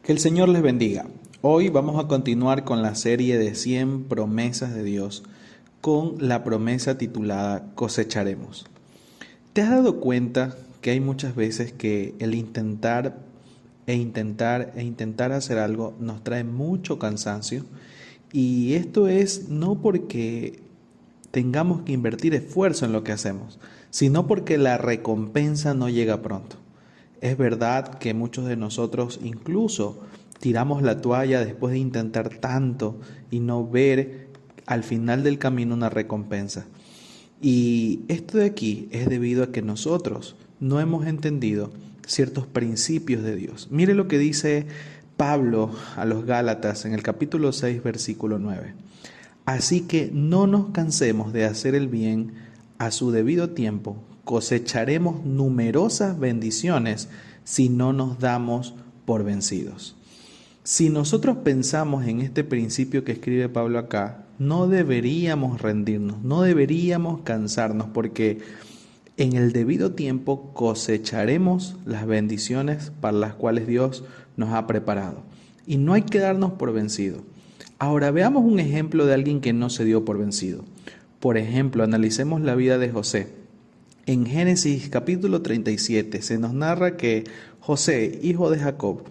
Que el Señor les bendiga. Hoy vamos a continuar con la serie de 100 promesas de Dios con la promesa titulada Cosecharemos. ¿Te has dado cuenta que hay muchas veces que el intentar hacer algo nos trae mucho cansancio? Y esto es no porque tengamos que invertir esfuerzo en lo que hacemos, sino porque la recompensa no llega pronto. Es verdad que muchos de nosotros incluso tiramos la toalla después de intentar tanto y no ver al final del camino una recompensa. Y esto de aquí es debido a que nosotros no hemos entendido ciertos principios de Dios. Mire lo que dice Pablo a los Gálatas en el capítulo 6, versículo 9. Así que no nos cansemos de hacer el bien a su debido tiempo. Cosecharemos numerosas bendiciones si no nos damos por vencidos. Si nosotros pensamos en este principio que escribe Pablo acá, no deberíamos rendirnos, no deberíamos cansarnos, porque en el debido tiempo cosecharemos las bendiciones para las cuales Dios nos ha preparado. Y no hay que darnos por vencido. Ahora veamos un ejemplo de alguien que no se dio por vencido. Por ejemplo, analicemos la vida de José. En Génesis capítulo 37 se nos narra que José, hijo de Jacob,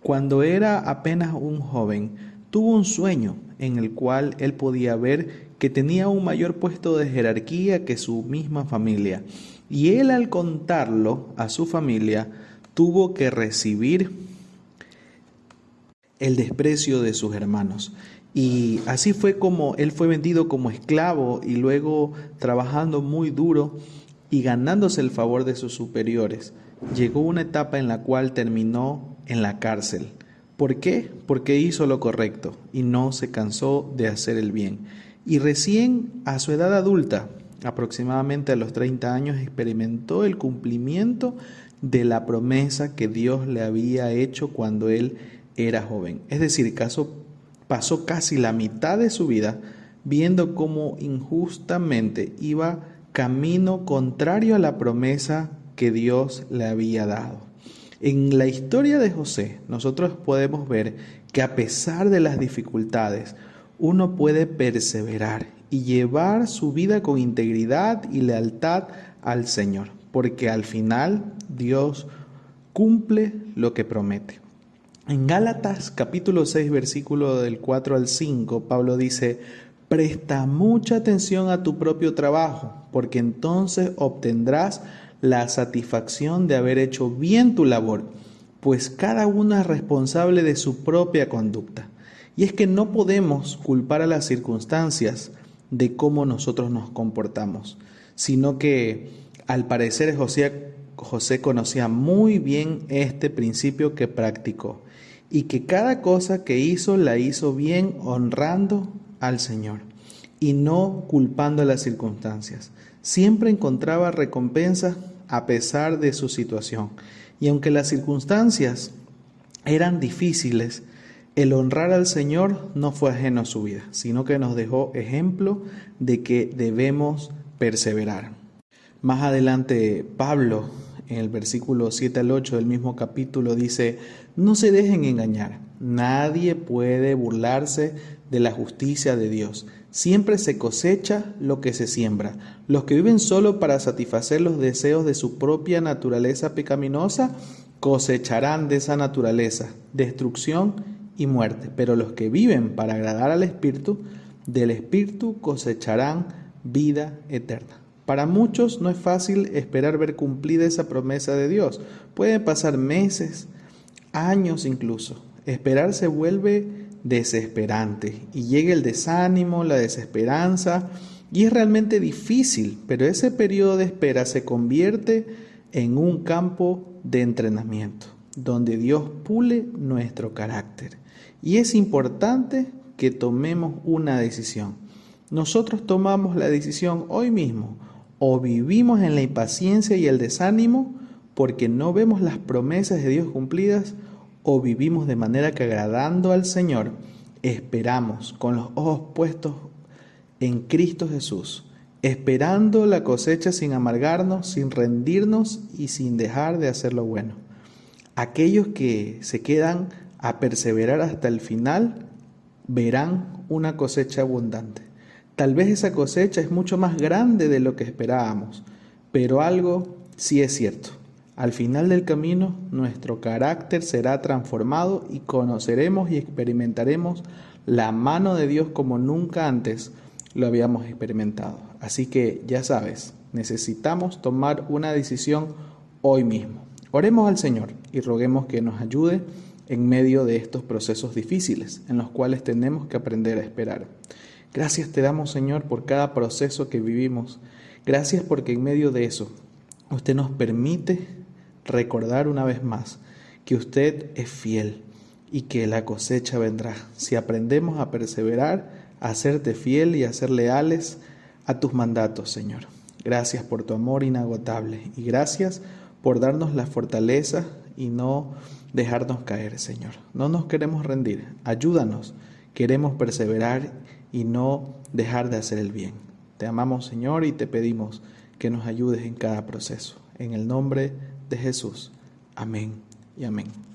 cuando era apenas un joven, tuvo un sueño en el cual él podía ver que tenía un mayor puesto de jerarquía que su misma familia. Y él, al contarlo a su familia, tuvo que recibir el desprecio de sus hermanos. Y así fue como él fue vendido como esclavo y luego trabajando muy duro y ganándose el favor de sus superiores. Llegó una etapa en la cual terminó en la cárcel. ¿Por qué? Porque hizo lo correcto y no se cansó de hacer el bien. Y recién a su edad adulta, aproximadamente a los 30 años, experimentó el cumplimiento de la promesa que Dios le había hecho cuando él era joven. Es decir, pasó casi la mitad de su vida viendo cómo injustamente iba camino contrario a la promesa que Dios le había dado. En la historia de José, nosotros podemos ver que a pesar de las dificultades, uno puede perseverar y llevar su vida con integridad y lealtad al Señor, porque al final Dios cumple lo que promete. En Gálatas capítulo 6, versículo del 4 al 5, Pablo dice: presta mucha atención a tu propio trabajo, porque entonces obtendrás la satisfacción de haber hecho bien tu labor, pues cada uno es responsable de su propia conducta. Y es que no podemos culpar a las circunstancias de cómo nosotros nos comportamos, sino que al parecer José conocía muy bien este principio que practicó y que cada cosa que hizo la hizo bien honrando al Señor y no culpando a las circunstancias. Siempre encontraba recompensa a pesar de su situación. Y aunque las circunstancias eran difíciles, el honrar al Señor no fue ajeno a su vida, sino que nos dejó ejemplo de que debemos perseverar. Más adelante, Pablo, en el versículo 7 al 8 del mismo capítulo, dice: no se dejen engañar, nadie puede burlarse de la justicia de Dios. Siempre se cosecha lo que se siembra. Los que viven solo para satisfacer los deseos de su propia naturaleza pecaminosa cosecharán de esa naturaleza destrucción y muerte. Pero los que viven para agradar al Espíritu, del Espíritu cosecharán vida eterna. Para muchos no es fácil esperar ver cumplida esa promesa de Dios. Pueden pasar meses, años incluso. Esperar se vuelve desesperante y llega el desánimo, la desesperanza, y es realmente difícil, pero ese periodo de espera se convierte en un campo de entrenamiento donde Dios pule nuestro carácter. Y es importante que tomemos una decisión. Nosotros tomamos la decisión hoy mismo: o vivimos en la impaciencia y el desánimo porque no vemos las promesas de Dios cumplidas, o vivimos de manera que, agradando al Señor, esperamos con los ojos puestos en Cristo Jesús, esperando la cosecha sin amargarnos, sin rendirnos y sin dejar de hacer lo bueno. Aquellos que se quedan a perseverar hasta el final, verán una cosecha abundante. Tal vez esa cosecha es mucho más grande de lo que esperábamos, pero algo sí es cierto. Al final del camino, nuestro carácter será transformado y conoceremos y experimentaremos la mano de Dios como nunca antes lo habíamos experimentado. Así que ya sabes, necesitamos tomar una decisión hoy mismo. Oremos al Señor y roguemos que nos ayude en medio de estos procesos difíciles en los cuales tenemos que aprender a esperar. Gracias te damos, Señor, por cada proceso que vivimos. Gracias porque en medio de eso usted nos permite recordar una vez más que usted es fiel y que la cosecha vendrá si aprendemos a perseverar, a serte fiel y a ser leales a tus mandatos, Señor. Gracias por tu amor inagotable y gracias por darnos la fortaleza y no dejarnos caer, Señor. No nos queremos rendir, ayúdanos, queremos perseverar y no dejar de hacer el bien. Te amamos, Señor, y te pedimos que nos ayudes en cada proceso. En el nombre de Jesús. Amén y amén.